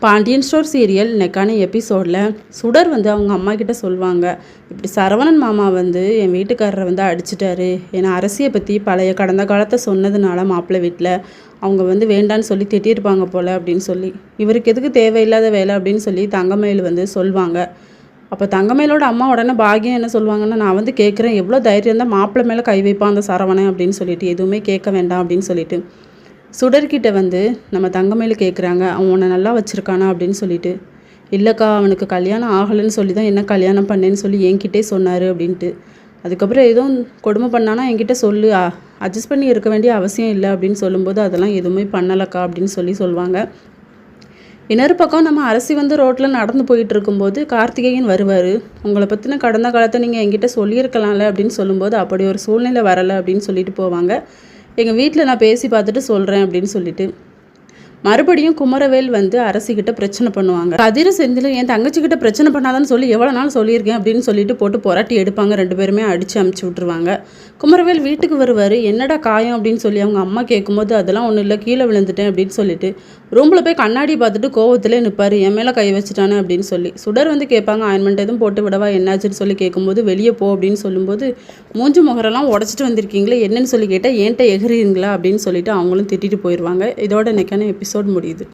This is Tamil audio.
பாண்டியன் ஸ்டோர் சீரியல் இன்னைக்கான எபிசோடில் சுடர் வந்து அவங்க அம்மா கிட்ட சொல்லுவாங்க, இப்படி சரவணன் மாமா வந்து என் வீட்டுக்காரரை வந்து அடிச்சிட்டாரு, ஏன்னா அரசியை பற்றி பழைய கடந்த காலத்தை சொன்னதுனால மாப்பிள்ளை வீட்டில் அவங்க வந்து வேண்டான்னு சொல்லி திட்டிருப்பாங்க போல் அப்படின்னு சொல்லி, இவருக்கு எதுக்கு தேவையில்லாத வேலை அப்படின்னு சொல்லி தங்கமயில் வந்து சொல்லுவாங்க. அப்போ தங்கமயிலோட அம்மா உடனே பாகியம் என்ன சொல்லுவாங்கன்னா, நான் வந்து கேட்குறேன், எவ்வளோ தைரியம் தான் மாப்பிள்ளை மேலே கை வைப்பான் அந்த சரவணன் அப்படின்னு சொல்லிட்டு, எதுவுமே கேட்க வேண்டாம் அப்படின்னு சொல்லிட்டு சுடர்கிட்ட வந்து நம்ம தங்கமயில் கேட்குறாங்க, அவன் உன்னை நல்லா வச்சுருக்கானா அப்படின்னு சொல்லிட்டு. இல்லைக்கா, அவனுக்கு கல்யாணம் ஆகலைன்னு சொல்லி தான் என்ன கல்யாணம் பண்ணேன்னு சொல்லி என்கிட்டே சொன்னார் அப்படின்ட்டு. அதுக்கப்புறம் எதுவும் கொடுமை பண்ணானா என்கிட்ட சொல்லு, அட்ஜஸ்ட் பண்ணி இருக்க வேண்டிய அவசியம் இல்லை அப்படின்னு சொல்லும்போது, அதெல்லாம் எதுவுமே பண்ணலக்கா அப்படின்னு சொல்லுவாங்க. இன்னொரு பக்கம் நம்ம அரசி வந்து ரோட்டில் நடந்து போயிட்டு இருக்கும்போது கார்த்திகேயன் வருவார். உங்களை பற்றின கடந்த காலத்தை நீங்கள் என்கிட்ட சொல்லியிருக்கலாம்ல அப்படின்னு சொல்லும்போது, அப்படி ஒரு சூழ்நிலை வரலை அப்படின்னு சொல்லிட்டு போவாங்க. எங்கள் வீட்டில் நான் பேசி பார்த்துட்டு சொல்கிறேன் அப்படின்னு சொல்லிட்டு மறுபடியும் குமரவேல் வந்து அரசிக்கிட்ட பிரச்சனை பண்ணுவாங்க. கதிர செந்தில் என் தங்கச்சிக்கிட்ட பிரச்சனை பண்ணாதான்னு சொல்லி எவ்வளோ நாள் சொல்லியிருக்கேன் அப்படின்னு சொல்லிட்டு போட்டு புரட்டி எடுப்பாங்க. 2 பேருமே அடித்து அமுச்சு விட்ருவாங்க. குமரவேல் வீட்டுக்கு வருவார். என்னடா காயம் அப்படின்னு சொல்லி அவங்க அம்மா கேட்கும்போது, அதெல்லாம் ஒன்றும் இல்லை, கீழே விழுந்துட்டேன் அப்படின்னு சொல்லிட்டு ரூமில் போய் கண்ணாடி பார்த்துட்டு கோவத்திலே நிற்பார், என் மேலே கை வச்சுட்டானே அப்படின்னு சொல்லி. சுடர் வந்து கேட்பாங்க, ஆயின்மெண்ட் எதுவும் போட்டு விடவா என்னாச்சுன்னு சொல்லி கேட்கும்போது, வெளியே போ அப்படின்னு சொல்லும்போது, மூஞ்சி முகரெல்லாம் உடச்சிட்டு வந்திருக்கீங்களே என்னன்னு சொல்லி கேட்டால், ஏன்ட்ட எகிறீங்களா அப்படின்னு சொல்லிட்டு அவங்களும் திட்டிட்டு போயிடுவாங்க. இதோட இன்னைக்கான எபிசோட் முடியுது.